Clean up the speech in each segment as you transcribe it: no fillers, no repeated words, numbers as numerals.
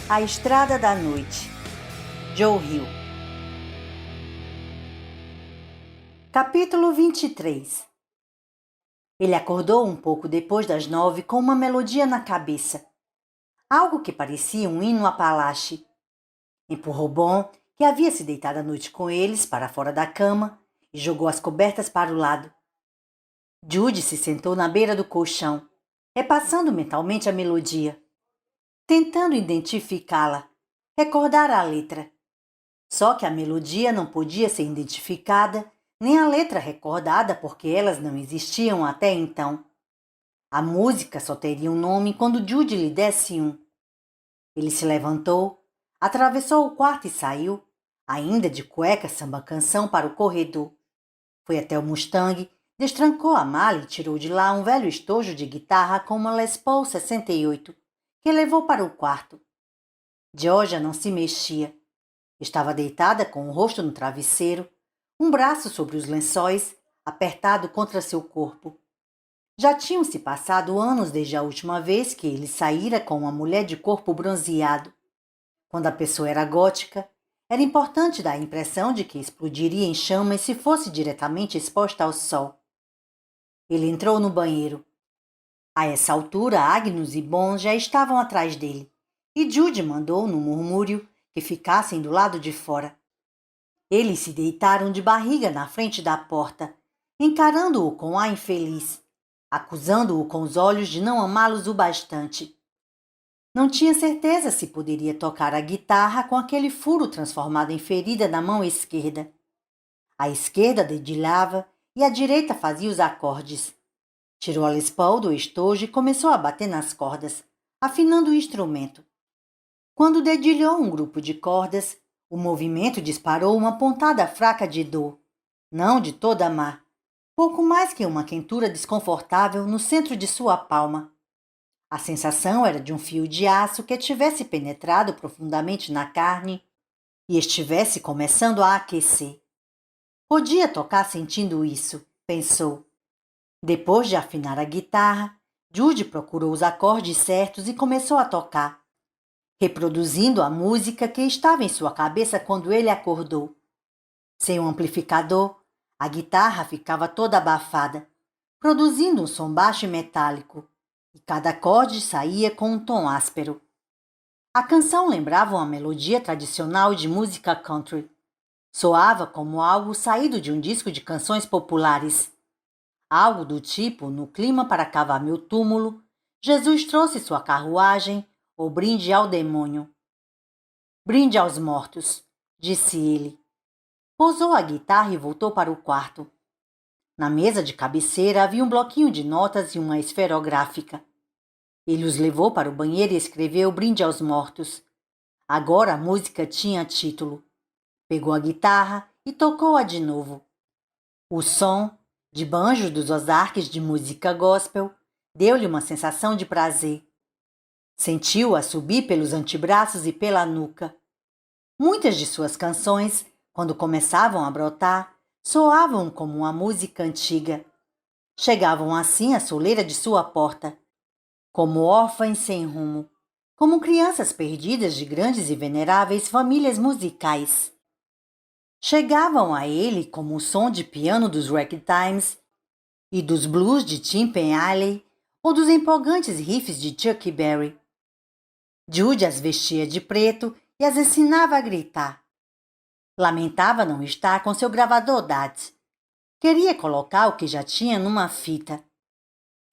A Estrada da Noite, Joe Hill. Capítulo 23. Ele acordou um pouco depois das 9 com uma melodia na cabeça. Algo que parecia um hino Apalache. Empurrou Bon, que havia se deitado à noite com eles, para fora da cama e jogou as cobertas para o lado. Judy se sentou na beira do colchão, repassando mentalmente a melodia, tentando identificá-la, recordar a letra. Só que a melodia não podia ser identificada, nem a letra recordada, porque elas não existiam até então. A música só teria um nome quando Judy lhe desse um. Ele se levantou, atravessou o quarto e saiu, ainda de cueca samba-canção, para o corredor. Foi até o Mustang, destrancou a mala e tirou de lá um velho estojo de guitarra com uma Les Paul 68, que levou para o quarto. Georgia não se mexia. Estava deitada com o rosto no travesseiro, um braço sobre os lençóis, apertado contra seu corpo. Já tinham se passado anos desde a última vez que ele saíra com uma mulher de corpo bronzeado. Quando a pessoa era gótica, era importante dar a impressão de que explodiria em chamas se fosse diretamente exposta ao sol. Ele entrou no banheiro. A essa altura, Agnes e Bon já estavam atrás dele, e Judy mandou, num murmúrio, que ficassem do lado de fora. Eles se deitaram de barriga na frente da porta, encarando-o com ar infeliz, acusando-o com os olhos de não amá-los o bastante. Não tinha certeza se poderia tocar a guitarra com aquele furo transformado em ferida na mão esquerda. A esquerda dedilhava e a direita fazia os acordes. Tirou a Les Paul do estojo e começou a bater nas cordas, afinando o instrumento. Quando dedilhou um grupo de cordas, o movimento disparou uma pontada fraca de dor, não de toda má, pouco mais que uma quentura desconfortável no centro de sua palma. A sensação era de um fio de aço que tivesse penetrado profundamente na carne e estivesse começando a aquecer. Podia tocar sentindo isso, pensou. Depois de afinar a guitarra, Judy procurou os acordes certos e começou a tocar, reproduzindo a música que estava em sua cabeça quando ele acordou. Sem um amplificador, a guitarra ficava toda abafada, produzindo um som baixo e metálico, e cada acorde saía com um tom áspero. A canção lembrava uma melodia tradicional de música country. Soava como algo saído de um disco de canções populares. Algo do tipo, no clima para cavar meu túmulo, Jesus trouxe sua carruagem, ou brinde ao demônio. Brinde aos mortos, disse ele. Pousou a guitarra e voltou para o quarto. Na mesa de cabeceira havia um bloquinho de notas e uma esferográfica. Ele os levou para o banheiro e escreveu Brinde aos Mortos. Agora a música tinha título. Pegou a guitarra e tocou-a de novo. O som, de banjos dos Ozarks de música gospel, deu-lhe uma sensação de prazer. Sentiu-a subir pelos antebraços e pela nuca. Muitas de suas canções, quando começavam a brotar, soavam como uma música antiga. Chegavam assim à soleira de sua porta, como órfãs sem rumo, como crianças perdidas de grandes e veneráveis famílias musicais. Chegavam a ele como o som de piano dos ragtimes e dos blues de Tim Penhaley ou dos empolgantes riffs de Chuck Berry. Judy as vestia de preto e as ensinava a gritar. Lamentava não estar com seu gravador DAT. Queria colocar o que já tinha numa fita.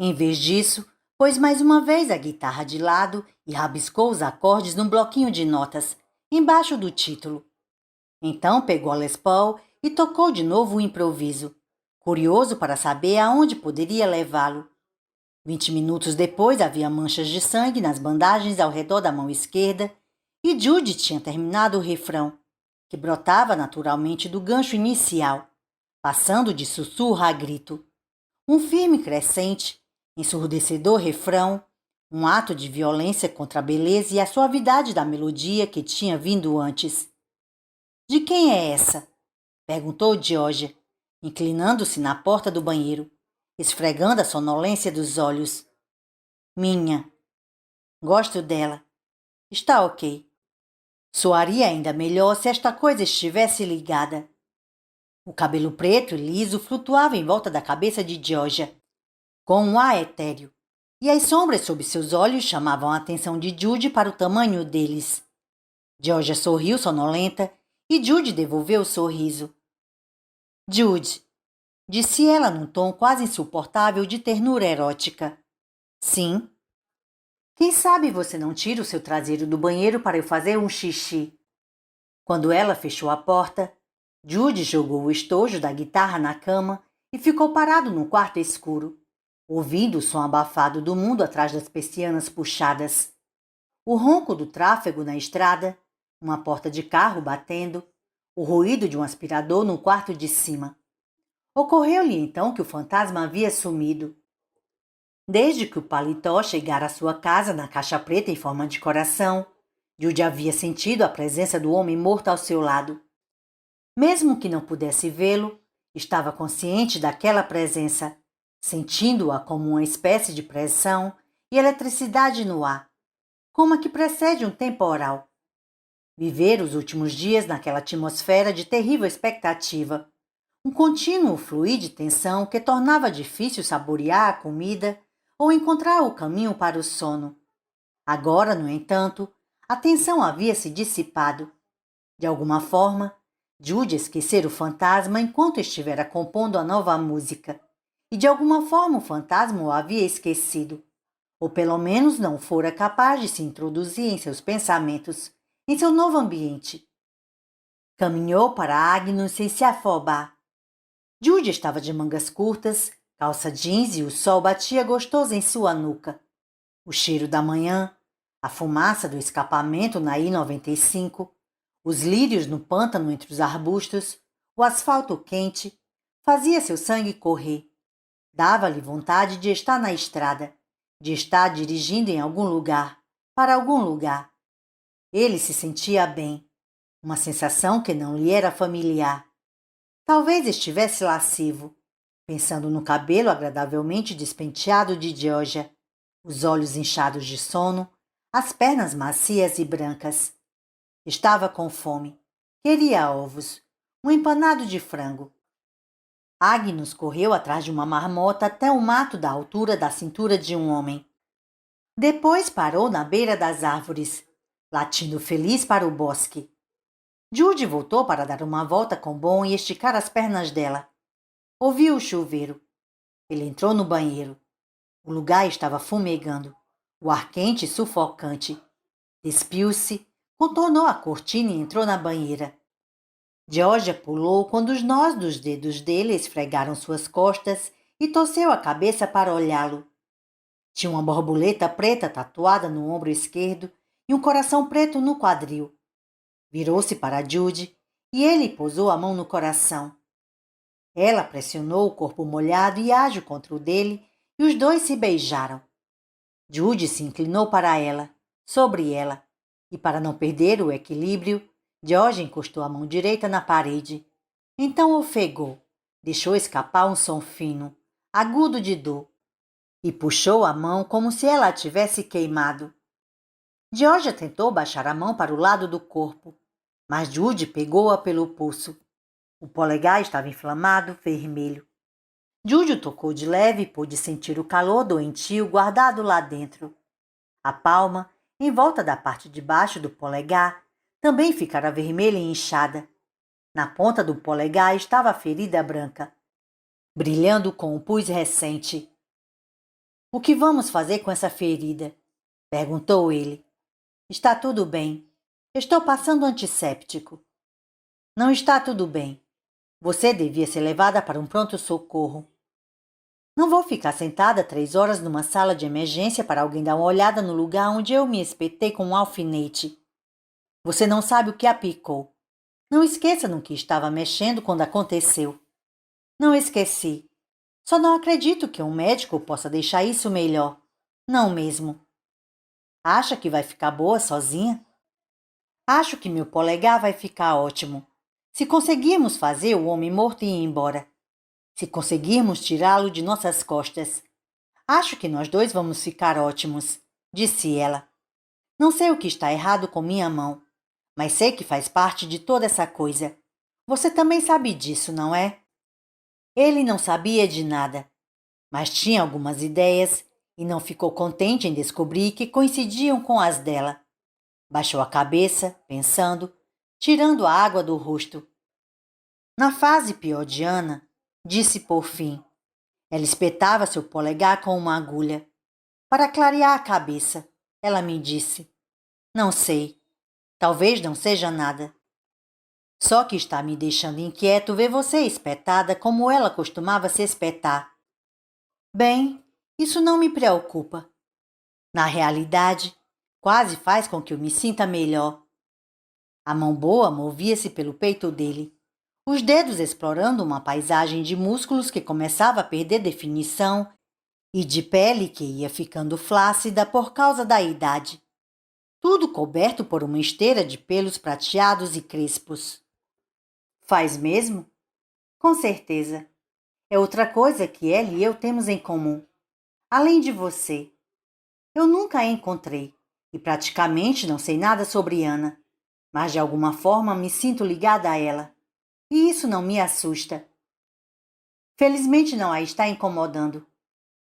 Em vez disso, pôs mais uma vez a guitarra de lado e rabiscou os acordes num bloquinho de notas, embaixo do título. Então pegou a Les Paul e tocou de novo o improviso, curioso para saber aonde poderia levá-lo. 20 minutos depois havia manchas de sangue nas bandagens ao redor da mão esquerda e Judy tinha terminado o refrão, que brotava naturalmente do gancho inicial, passando de sussurro a grito. Um firme crescente, ensurdecedor refrão, um ato de violência contra a beleza e a suavidade da melodia que tinha vindo antes. De quem é essa? Perguntou Georgia, inclinando-se na porta do banheiro, esfregando a sonolência dos olhos. Minha. Gosto dela. Está ok. Soaria ainda melhor se esta coisa estivesse ligada. O cabelo preto e liso flutuava em volta da cabeça de Georgia, com um ar etéreo, e as sombras sob seus olhos chamavam a atenção de Judy para o tamanho deles. Georgia sorriu sonolenta e Judy devolveu o sorriso. Judy, disse ela num tom quase insuportável de ternura erótica. Sim. Quem sabe você não tira o seu traseiro do banheiro para eu fazer um xixi? Quando ela fechou a porta, Judy jogou o estojo da guitarra na cama e ficou parado no quarto escuro, ouvindo o som abafado do mundo atrás das persianas puxadas. O ronco do tráfego na estrada, uma porta de carro batendo, o ruído de um aspirador no quarto de cima. Ocorreu-lhe então que o fantasma havia sumido. Desde que o paletó chegara à sua casa na caixa preta em forma de coração, Judy havia sentido a presença do homem morto ao seu lado. Mesmo que não pudesse vê-lo, estava consciente daquela presença, sentindo-a como uma espécie de pressão e eletricidade no ar, como a que precede um temporal. Viver os últimos dias naquela atmosfera de terrível expectativa, um contínuo fluir de tensão que tornava difícil saborear a comida ou encontrar o caminho para o sono. Agora, no entanto, a tensão havia se dissipado. De alguma forma, Judy esquecera o fantasma enquanto estivera compondo a nova música, e de alguma forma o fantasma o havia esquecido, ou pelo menos não fora capaz de se introduzir em seus pensamentos, em seu novo ambiente. Caminhou para Agnus sem se afobar. Judy estava de mangas curtas, calça jeans e o sol batia gostoso em sua nuca. O cheiro da manhã, a fumaça do escapamento na I-95, os lírios no pântano entre os arbustos, o asfalto quente, fazia seu sangue correr. Dava-lhe vontade de estar na estrada, de estar dirigindo em algum lugar, para algum lugar. Ele se sentia bem, uma sensação que não lhe era familiar. Talvez estivesse lascivo, pensando no cabelo agradavelmente despenteado de Georgia, os olhos inchados de sono, as pernas macias e brancas. Estava com fome. Queria ovos, um empanado de frango. Agnus correu atrás de uma marmota até o mato da altura da cintura de um homem. Depois parou na beira das árvores, latindo feliz para o bosque. Judy voltou para dar uma volta com Bon e esticar as pernas dela. Ouviu o chuveiro. Ele entrou no banheiro. O lugar estava fumegando, o ar quente e sufocante. Despiu-se, contornou a cortina e entrou na banheira. Georgia pulou quando os nós dos dedos dele esfregaram suas costas e torceu a cabeça para olhá-lo. Tinha uma borboleta preta tatuada no ombro esquerdo e um coração preto no quadril. Virou-se para Judy e ele pousou a mão no coração. Ela pressionou o corpo molhado e ágil contra o dele e os dois se beijaram. Judy se inclinou para ela, sobre ela, e para não perder o equilíbrio, George encostou a mão direita na parede. Então ofegou, deixou escapar um som fino, agudo de dor, e puxou a mão como se ela a tivesse queimado. Georgia tentou baixar a mão para o lado do corpo, mas Judy pegou-a pelo pulso. O polegar estava inflamado, vermelho. Judy o tocou de leve e pôde sentir o calor doentio guardado lá dentro. A palma, em volta da parte de baixo do polegar, também ficara vermelha e inchada. Na ponta do polegar estava a ferida branca, brilhando com o pus recente. — O que vamos fazer com essa ferida? Perguntou ele. — Está tudo bem. Estou passando antisséptico. — Não está tudo bem. Você devia ser levada para um pronto-socorro. Não vou ficar sentada 3 horas numa sala de emergência para alguém dar uma olhada no lugar onde eu me espetei com um alfinete. Você não sabe o que a picou. Não esqueça no que estava mexendo quando aconteceu. Não esqueci. Só não acredito que um médico possa deixar isso melhor. Não mesmo. Acha que vai ficar boa sozinha? Acho que meu polegar vai ficar ótimo. Se conseguirmos fazer o homem morto ir embora. Se conseguirmos tirá-lo de nossas costas. Acho que nós dois vamos ficar ótimos, disse ela. Não sei o que está errado com minha mão, mas sei que faz parte de toda essa coisa. Você também sabe disso, não é? Ele não sabia de nada, mas tinha algumas ideias e não ficou contente em descobrir que coincidiam com as dela. Baixou a cabeça, pensando, tirando a água do rosto. Na fase pior de Ana, disse por fim. Ela espetava seu polegar com uma agulha. Para clarear a cabeça, ela me disse. Não sei. Talvez não seja nada. Só que está me deixando inquieto ver você espetada como ela costumava se espetar. Bem, isso não me preocupa. Na realidade, quase faz com que eu me sinta melhor. A mão boa movia-se pelo peito dele, os dedos explorando uma paisagem de músculos que começava a perder definição e de pele que ia ficando flácida por causa da idade. Tudo coberto por uma esteira de pelos prateados e crespos. Faz mesmo? Com certeza. É outra coisa que ela e eu temos em comum. Além de você. Eu nunca a encontrei e praticamente não sei nada sobre Ana, mas de alguma forma me sinto ligada a ela. E isso não me assusta. Felizmente não a está incomodando.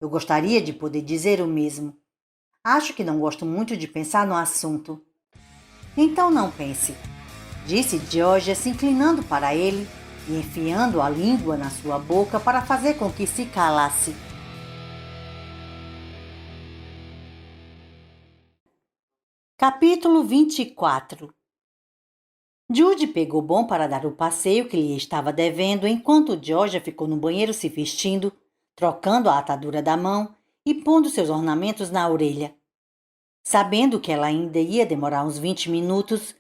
Eu gostaria de poder dizer o mesmo. Acho que não gosto muito de pensar no assunto. Então não pense, disse Georgia se inclinando para ele e enfiando a língua na sua boca para fazer com que se calasse. Capítulo 24. Judy pegou bom para dar o passeio que lhe estava devendo enquanto Georgia ficou no banheiro se vestindo, trocando a atadura da mão e pondo seus ornamentos na orelha. Sabendo que ela ainda ia demorar uns 20 minutos,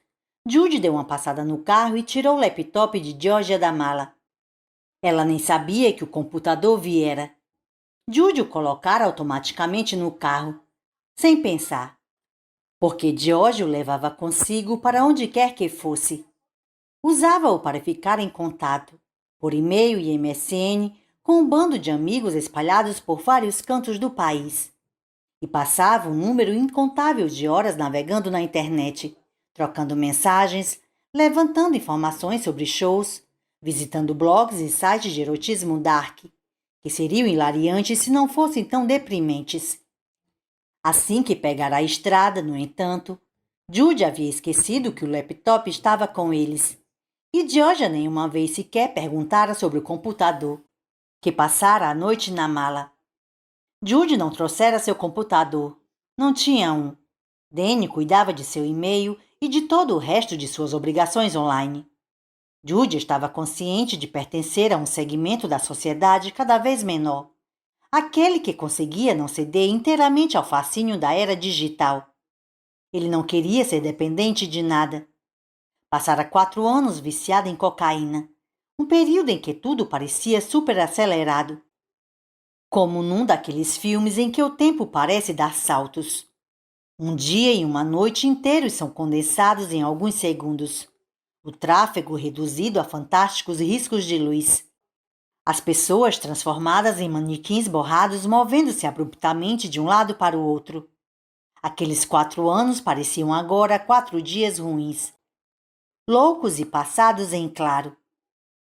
Judy deu uma passada no carro e tirou o laptop de Georgia da mala. Ela nem sabia que o computador viera. Judy o colocara automaticamente no carro, sem pensar, porque George o levava consigo para onde quer que fosse. Usava-o para ficar em contato, por e-mail e MSN, com um bando de amigos espalhados por vários cantos do país. E passava um número incontável de horas navegando na internet, trocando mensagens, levantando informações sobre shows, visitando blogs e sites de erotismo dark, que seriam hilariantes se não fossem tão deprimentes. Assim que pegara a estrada, no entanto, Judy havia esquecido que o laptop estava com eles, e Georgia nenhuma vez sequer perguntara sobre o computador, que passara a noite na mala. Judy não trouxera seu computador. Não tinha um. Danny cuidava de seu e-mail e de todo o resto de suas obrigações online. Judy estava consciente de pertencer a um segmento da sociedade cada vez menor, aquele que conseguia não ceder inteiramente ao fascínio da era digital. Ele não queria ser dependente de nada. Passara 4 anos viciado em cocaína, um período em que tudo parecia superacelerado, como num daqueles filmes em que o tempo parece dar saltos. Um dia e uma noite inteiros são condensados em alguns segundos. O tráfego reduzido a fantásticos riscos de luz. As pessoas transformadas em manequins borrados movendo-se abruptamente de um lado para o outro. Aqueles 4 anos pareciam agora 4 dias ruins. Loucos e passados em claro.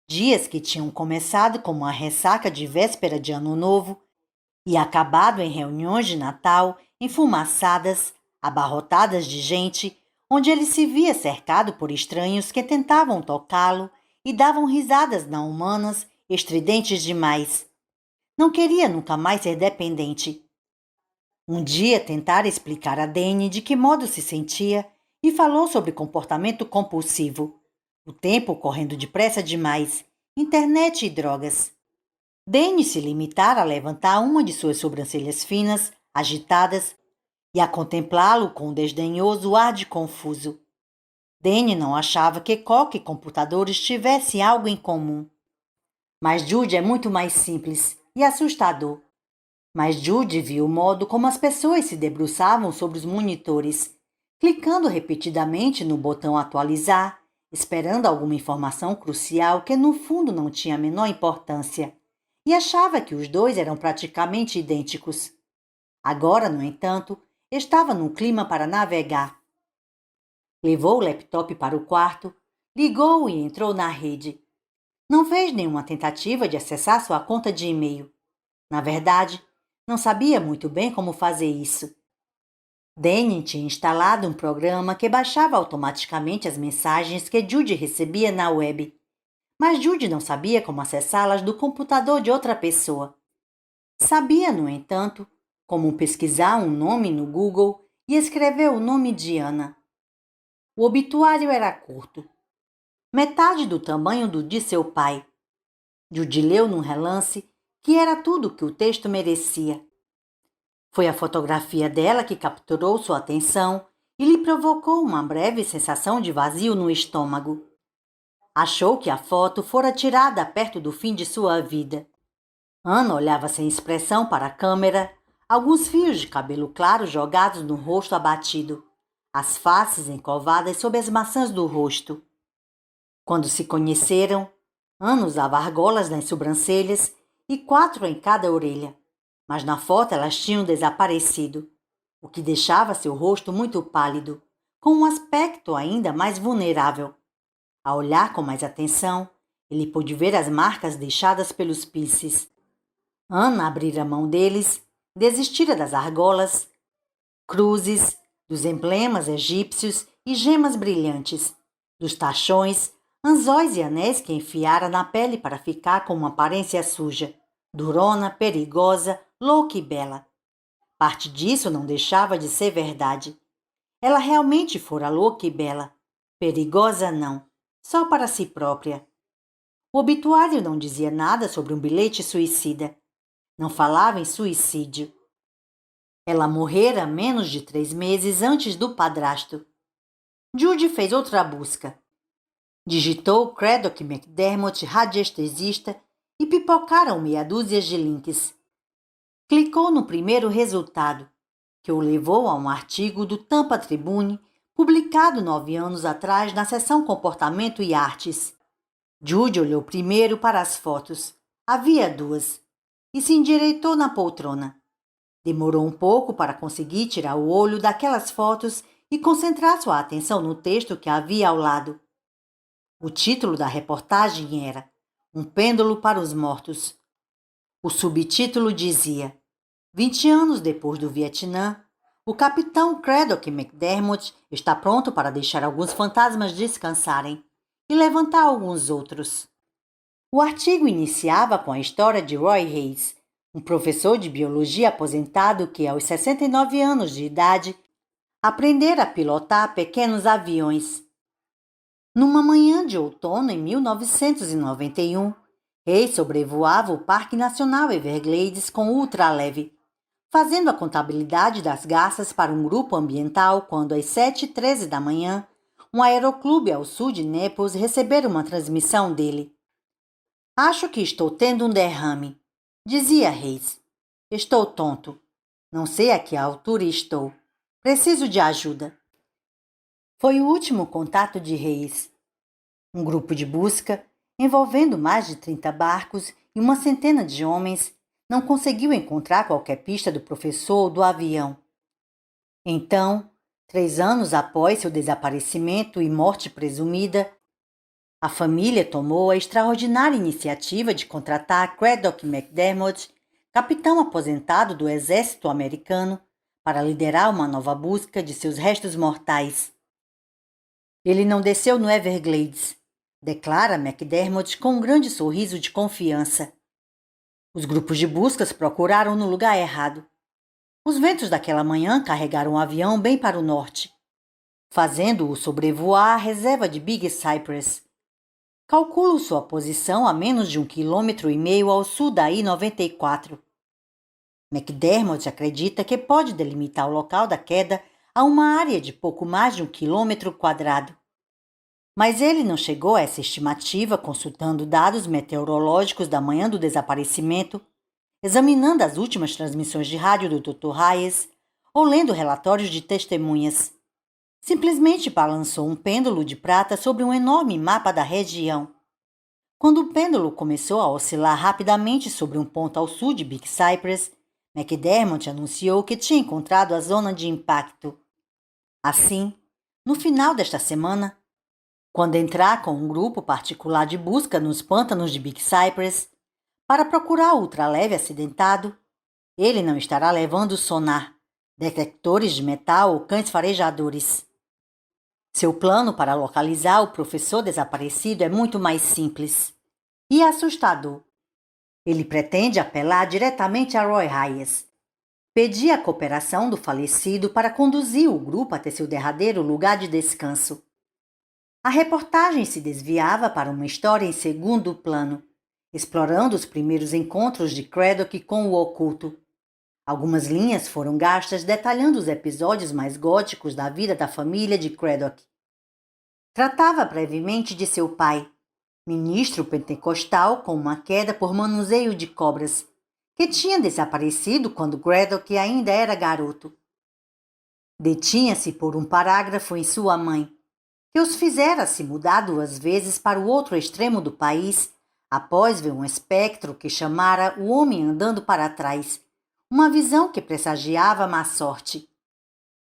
Dias que tinham começado como uma ressaca de véspera de Ano Novo e acabado em reuniões de Natal enfumaçadas, abarrotadas de gente, onde ele se via cercado por estranhos que tentavam tocá-lo e davam risadas não humanas, estridentes demais. Não queria nunca mais ser dependente. Um dia tentara explicar a Danny de que modo se sentia e falou sobre comportamento compulsivo. O tempo correndo depressa demais, internet e drogas. Danny se limitara a levantar uma de suas sobrancelhas finas, agitadas, e a contemplá-lo com um desdenhoso ar de confuso. Danny não achava que coque e computadores tivessem algo em comum. Mas Judy é muito mais simples e assustador. Mas Judy viu o modo como as pessoas se debruçavam sobre os monitores, clicando repetidamente no botão atualizar, esperando alguma informação crucial que no fundo não tinha a menor importância, e achava que os dois eram praticamente idênticos. Agora, no entanto, estava no clima para navegar. Levou o laptop para o quarto, ligou e entrou na rede. Não fez nenhuma tentativa de acessar sua conta de e-mail. Na verdade, não sabia muito bem como fazer isso. Danny tinha instalado um programa que baixava automaticamente as mensagens que Judy recebia na web, mas Judy não sabia como acessá-las do computador de outra pessoa. Sabia, no entanto, como pesquisar um nome no Google e escrever o nome de Ana. O obituário era curto, metade do tamanho do de seu pai. Judy leu num relance que era tudo o que o texto merecia. Foi a fotografia dela que capturou sua atenção e lhe provocou uma breve sensação de vazio no estômago. Achou que a foto fora tirada perto do fim de sua vida. Ana olhava sem expressão para a câmera, alguns fios de cabelo claro jogados no rosto abatido, as faces encovadas sob as maçãs do rosto. Quando se conheceram, Ana usava argolas nas sobrancelhas e 4 em cada orelha, mas na foto elas tinham desaparecido, o que deixava seu rosto muito pálido, com um aspecto ainda mais vulnerável. Ao olhar com mais atenção, ele pôde ver as marcas deixadas pelos pinces. Ana abrira mão deles, desistira das argolas, cruzes, dos emblemas egípcios e gemas brilhantes, dos tachões, anzóis e anéis que enfiara na pele para ficar com uma aparência suja, durona, perigosa, louca e bela. Parte disso não deixava de ser verdade. Ela realmente fora louca e bela. Perigosa não, só para si própria. O obituário não dizia nada sobre um bilhete suicida. Não falava em suicídio. Ela morrera menos de 3 meses antes do padrasto. Judy fez outra busca. Digitou Craddock McDermott, radiestesista, e pipocaram meia dúzia de links. Clicou no primeiro resultado, que o levou a um artigo do Tampa Tribune, publicado 9 anos atrás na seção Comportamento e Artes. Judy olhou primeiro para as fotos. Havia 2. E se endireitou na poltrona. Demorou um pouco para conseguir tirar o olho daquelas fotos e concentrar sua atenção no texto que havia ao lado. O título da reportagem era Um Pêndulo para os Mortos. O subtítulo dizia: 20 anos depois do Vietnã, o capitão Craddock McDermott está pronto para deixar alguns fantasmas descansarem e levantar alguns outros. O artigo iniciava com a história de Roy Hayes, um professor de biologia aposentado que, aos 69 anos de idade, aprendera a pilotar pequenos aviões. Numa manhã de outono em 1991, Hayes sobrevoava o Parque Nacional Everglades com ultraleve, fazendo a contabilidade das garças para um grupo ambiental quando, às 7h13 da manhã, um aeroclube ao sul de Naples recebera uma transmissão dele. Acho que estou tendo um derrame, dizia Hayes. Estou tonto. Não sei a que altura estou. Preciso de ajuda. Foi o último contato de Hayes. Um grupo de busca, envolvendo mais de 30 barcos e uma centena de homens, não conseguiu encontrar qualquer pista do professor ou do avião. Então, 3 anos após seu desaparecimento e morte presumida, a família tomou a extraordinária iniciativa de contratar Craddock McDermott, capitão aposentado do exército americano, para liderar uma nova busca de seus restos mortais. Ele não desceu no Everglades, declara McDermott com um grande sorriso de confiança. Os grupos de buscas procuraram no lugar errado. Os ventos daquela manhã carregaram o avião bem para o norte, fazendo-o sobrevoar a reserva de Big Cypress. Calculo sua posição a menos de 1,5 km ao sul da I-94. McDermott acredita que pode delimitar o local da queda a uma área de pouco mais de 1 km². Mas ele não chegou a essa estimativa consultando dados meteorológicos da manhã do desaparecimento, examinando as últimas transmissões de rádio do Dr. Hayes ou lendo relatórios de testemunhas. Simplesmente balançou um pêndulo de prata sobre um enorme mapa da região. Quando o pêndulo começou a oscilar rapidamente sobre um ponto ao sul de Big Cypress, McDermott anunciou que tinha encontrado a zona de impacto. Assim, no final desta semana, quando entrar com um grupo particular de busca nos pântanos de Big Cypress para procurar o ultraleve acidentado, ele não estará levando sonar, detectores de metal ou cães farejadores. Seu plano para localizar o professor desaparecido é muito mais simples e assustador. Ele pretende apelar diretamente a Roy Hayes, pedir a cooperação do falecido para conduzir o grupo até seu derradeiro lugar de descanso. A reportagem se desviava para uma história em segundo plano, explorando os primeiros encontros de Craddock com o oculto. Algumas linhas foram gastas detalhando os episódios mais góticos da vida da família de Craddock. Tratava brevemente de seu pai, ministro pentecostal com uma queda por manuseio de cobras, que tinha desaparecido quando Craddock ainda era garoto. Detinha-se por um parágrafo em sua mãe, que os fizera se mudar 2 vezes para o outro extremo do país após ver um espectro que chamara o homem andando para trás, uma visão que pressagiava má sorte.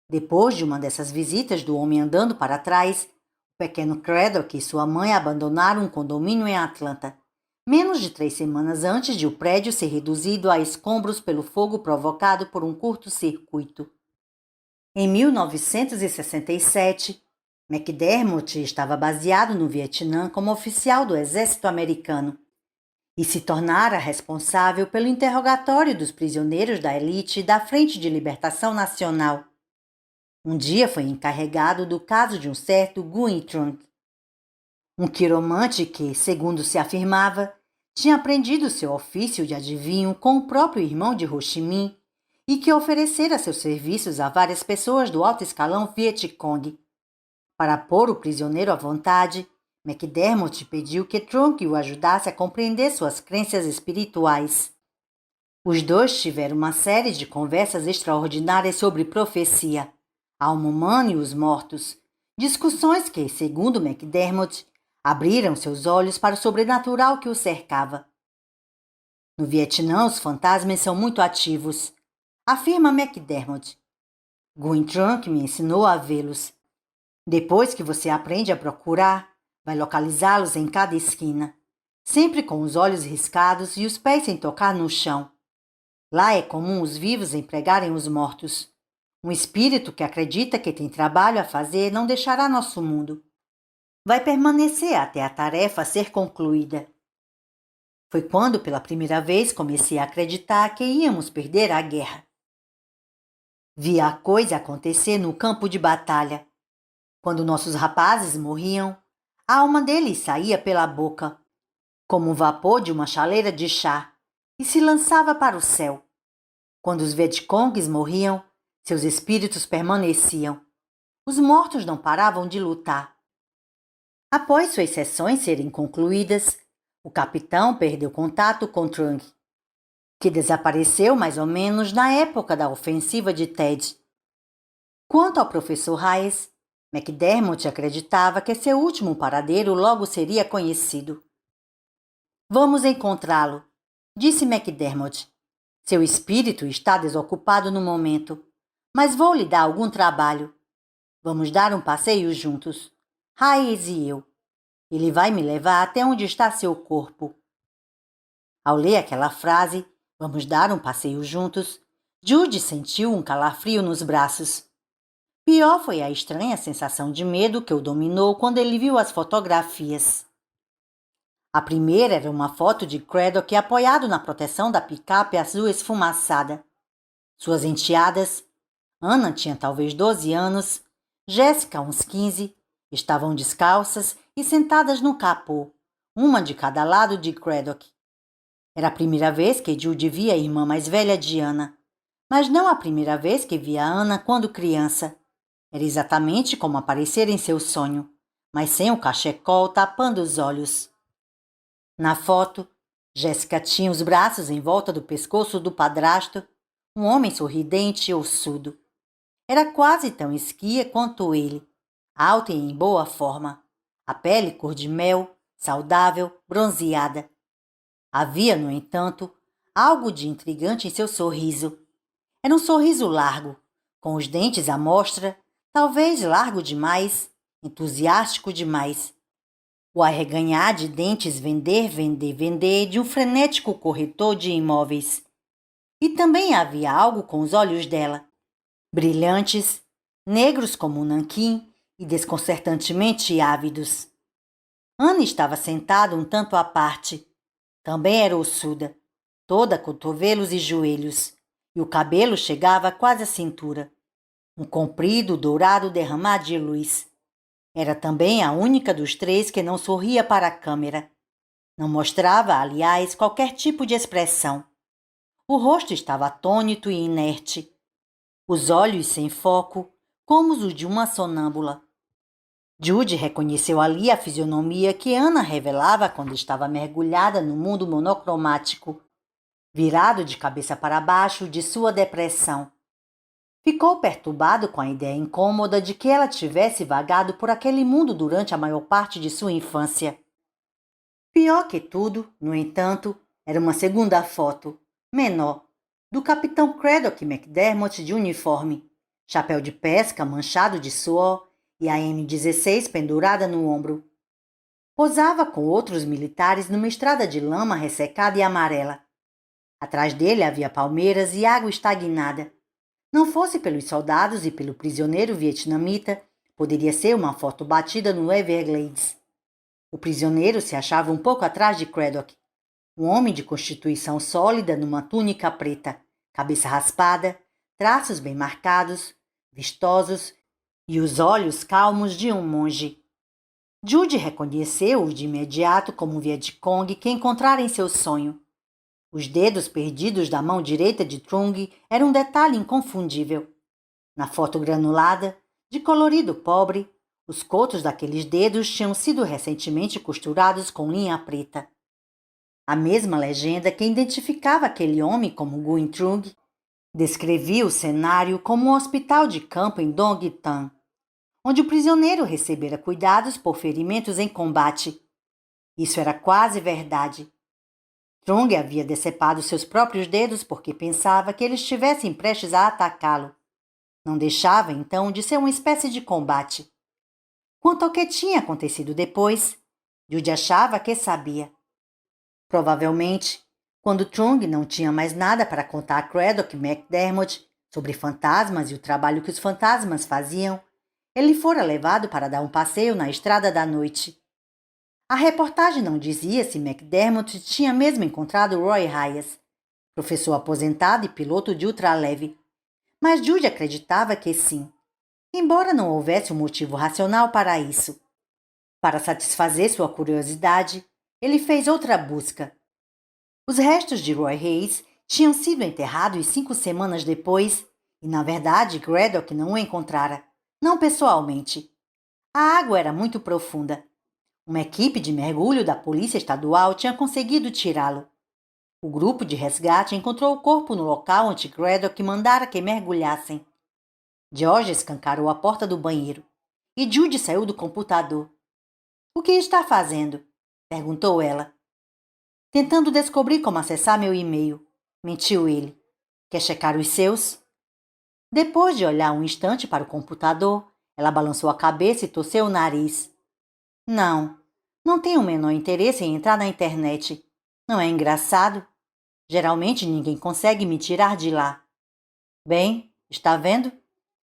Depois de uma dessas visitas do homem andando para trás, o pequeno Craddock e sua mãe abandonaram um condomínio em Atlanta, menos de 3 semanas antes de o prédio ser reduzido a escombros pelo fogo provocado por um curto-circuito. Em 1967, McDermott estava baseado no Vietnã como oficial do exército americano e se tornara responsável pelo interrogatório dos prisioneiros da elite da Frente de Libertação Nacional. Um dia foi encarregado do caso de um certo Nguyen Truong, um quiromante que, segundo se afirmava, tinha aprendido seu ofício de adivinho com o próprio irmão de Ho Chi Minh e que oferecera seus serviços a várias pessoas do alto escalão Vietcong. Para pôr o prisioneiro à vontade, McDermott pediu que Truong o ajudasse a compreender suas crenças espirituais. Os dois tiveram uma série de conversas extraordinárias sobre profecia, alma humana e os mortos, discussões que, segundo McDermott, abriram seus olhos para o sobrenatural que o cercava. No Vietnã, os fantasmas são muito ativos, afirma McDermott. Nguyen Truong me ensinou a vê-los. Depois que você aprende a procurar, vai localizá-los em cada esquina, sempre com os olhos riscados e os pés sem tocar no chão. Lá é comum os vivos empregarem os mortos. Um espírito que acredita que tem trabalho a fazer não deixará nosso mundo. Vai permanecer até a tarefa ser concluída. Foi quando pela primeira vez comecei a acreditar que íamos perder a guerra. Via a coisa acontecer no campo de batalha. Quando nossos rapazes morriam, a alma deles saía pela boca, como o vapor de uma chaleira de chá, e se lançava para o céu. Quando os Vietcongs morriam, seus espíritos permaneciam. Os mortos não paravam de lutar. Após suas sessões serem concluídas, o capitão perdeu contato com Truong, que desapareceu mais ou menos na época da ofensiva de Ted. Quanto ao professor Hayes, McDermott acreditava que seu último paradeiro logo seria conhecido. Vamos encontrá-lo, disse McDermott. Seu espírito está desocupado no momento, mas vou lhe dar algum trabalho. Vamos dar um passeio juntos, Hayes e eu. Ele vai me levar até onde está seu corpo. Ao ler aquela frase, vamos dar um passeio juntos, Judy sentiu um calafrio nos braços. Pior foi a estranha sensação de medo que o dominou quando ele viu as fotografias. A primeira era uma foto de Craddock apoiado na proteção da picape azul esfumaçada. Suas enteadas, Anna tinha talvez 12 anos, Jéssica uns 15, estavam descalças e sentadas no capô, uma de cada lado de Craddock. Era a primeira vez que Judy via a irmã mais velha de Anna, mas não a primeira vez que via Anna quando criança. Era exatamente como aparecer em seu sonho, mas sem o cachecol tapando os olhos. Na foto, Jéssica tinha os braços em volta do pescoço do padrasto, um homem sorridente e ossudo. Era quase tão esguia quanto ele, alta e em boa forma, a pele cor de mel, saudável, bronzeada. Havia, no entanto, algo de intrigante em seu sorriso, Era um sorriso largo, com os dentes à mostra, talvez largo demais, entusiástico demais. O arreganhar de dentes vender, vender, vender de um frenético corretor de imóveis. E também havia algo com os olhos dela, brilhantes, negros como um nanquim e desconcertantemente ávidos. Anne estava sentada um tanto à parte. Também era ossuda, toda cotovelos e joelhos, e o cabelo chegava quase à cintura. Um comprido, dourado derramar de luz. Era também a única dos três que não sorria para a câmera. Não mostrava, aliás, qualquer tipo de expressão. O rosto estava atônito e inerte. Os olhos sem foco, como os de uma sonâmbula. Judy reconheceu ali a fisionomia que Anna revelava quando estava mergulhada no mundo monocromático, virado de cabeça para baixo de sua depressão. Ficou perturbado com a ideia incômoda de que ela tivesse vagado por aquele mundo durante a maior parte de sua infância. Pior que tudo, no entanto, era uma segunda foto, menor, do capitão Craddock McDermott de uniforme, chapéu de pesca manchado de suor e a M16 pendurada no ombro. Posava com outros militares numa estrada de lama ressecada e amarela. Atrás dele havia palmeiras e água estagnada. Não fosse pelos soldados e pelo prisioneiro vietnamita, poderia ser uma foto batida no Everglades. O prisioneiro se achava um pouco atrás de Craddock, um homem de constituição sólida numa túnica preta, cabeça raspada, traços bem marcados, vistosos e os olhos calmos de um monge. Judy reconheceu-o de imediato como um Vietcong que encontrara em seu sonho. Os dedos perdidos da mão direita de Trung eram um detalhe inconfundível. Na foto granulada, de colorido pobre, os cotos daqueles dedos tinham sido recentemente costurados com linha preta. A mesma legenda que identificava aquele homem como Nguyen Trung descrevia o cenário como um hospital de campo em Dong Tan, onde o prisioneiro recebera cuidados por ferimentos em combate. Isso era quase verdade. Trung havia decepado seus próprios dedos porque pensava que eles estivessem prestes a atacá-lo. Não deixava, então, de ser uma espécie de combate. Quanto ao que tinha acontecido depois, Judy achava que sabia. Provavelmente, quando Trung não tinha mais nada para contar a Craddock McDermott sobre fantasmas e o trabalho que os fantasmas faziam, ele fora levado para dar um passeio na estrada da noite. A reportagem não dizia se McDermott tinha mesmo encontrado Roy Hayes, professor aposentado e piloto de ultraleve, mas Judy acreditava que sim, embora não houvesse um motivo racional para isso. Para satisfazer sua curiosidade, ele fez outra busca. Os restos de Roy Hayes tinham sido enterrados 5 semanas depois e, na verdade, Craddock não o encontrara, não pessoalmente. A água era muito profunda. Uma equipe de mergulho da Polícia Estadual tinha conseguido tirá-lo. O grupo de resgate encontrou o corpo no local onde Craddock mandara que mergulhassem. George escancarou a porta do banheiro e Judy saiu do computador. — O que está fazendo? Perguntou ela. — Tentando descobrir como acessar meu e-mail, mentiu ele. — Quer checar os seus? Depois de olhar um instante para o computador, ela balançou a cabeça e torceu o nariz. — Não tenho o menor interesse em entrar na internet. Não é engraçado? Geralmente ninguém consegue me tirar de lá. Bem, está vendo?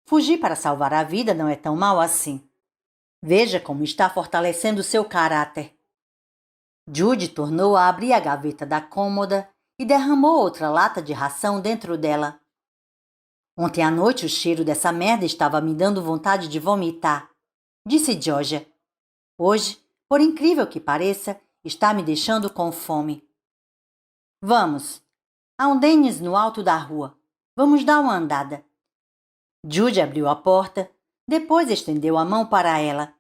Fugir para salvar a vida não é tão mal assim. Veja como está fortalecendo seu caráter. Judy tornou a abrir a gaveta da cômoda e derramou outra lata de ração dentro dela. Ontem à noite o cheiro dessa merda estava me dando vontade de vomitar, disse Georgia. Hoje, por incrível que pareça, está me deixando com fome. Vamos. Há um Dennis no alto da rua. Vamos dar uma andada. Judy abriu a porta, depois estendeu a mão para ela.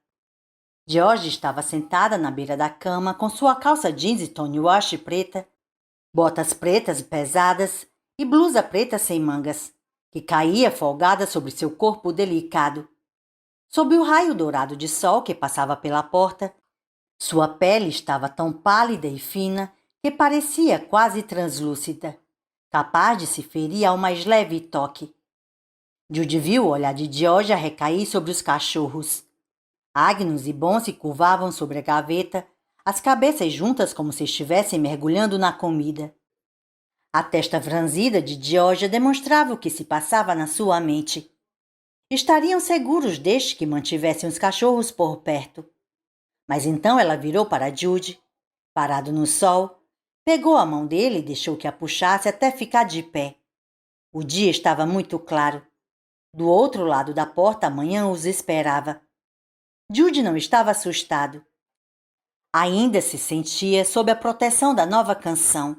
George estava sentada na beira da cama com sua calça jeans e Tony Wash preta, botas pretas e pesadas e blusa preta sem mangas, que caía folgada sobre seu corpo delicado. Sob o raio dourado de sol que passava pela porta, sua pele estava tão pálida e fina que parecia quase translúcida, capaz de se ferir ao mais leve toque. Judy viu o olhar de Georgia recair sobre os cachorros. Agnus e Bon se curvavam sobre a gaveta, as cabeças juntas como se estivessem mergulhando na comida. A testa franzida de Georgia demonstrava o que se passava na sua mente. Estariam seguros desde que mantivessem os cachorros por perto. Mas então ela virou para Judy, parado no sol, pegou a mão dele e deixou que a puxasse até ficar de pé. O dia estava muito claro. Do outro lado da porta a manhã os esperava. Judy não estava assustado. Ainda se sentia sob a proteção da nova canção.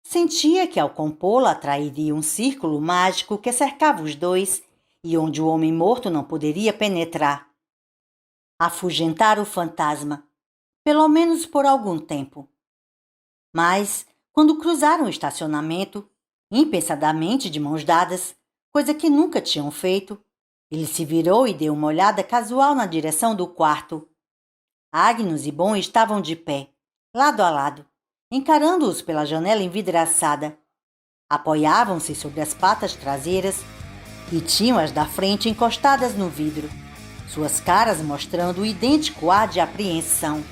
Sentia que ao compô-la atrairia um círculo mágico que cercava os dois e onde o homem morto não poderia penetrar. Afugentar o fantasma, pelo menos por algum tempo. Mas, quando cruzaram o estacionamento, impensadamente de mãos dadas, coisa que nunca tinham feito, ele se virou e deu uma olhada casual na direção do quarto. Agnus e Bon estavam de pé, lado a lado, encarando-os pela janela envidraçada. Apoiavam-se sobre as patas traseiras e tinham as da frente encostadas no vidro, suas caras mostrando o idêntico ar de apreensão.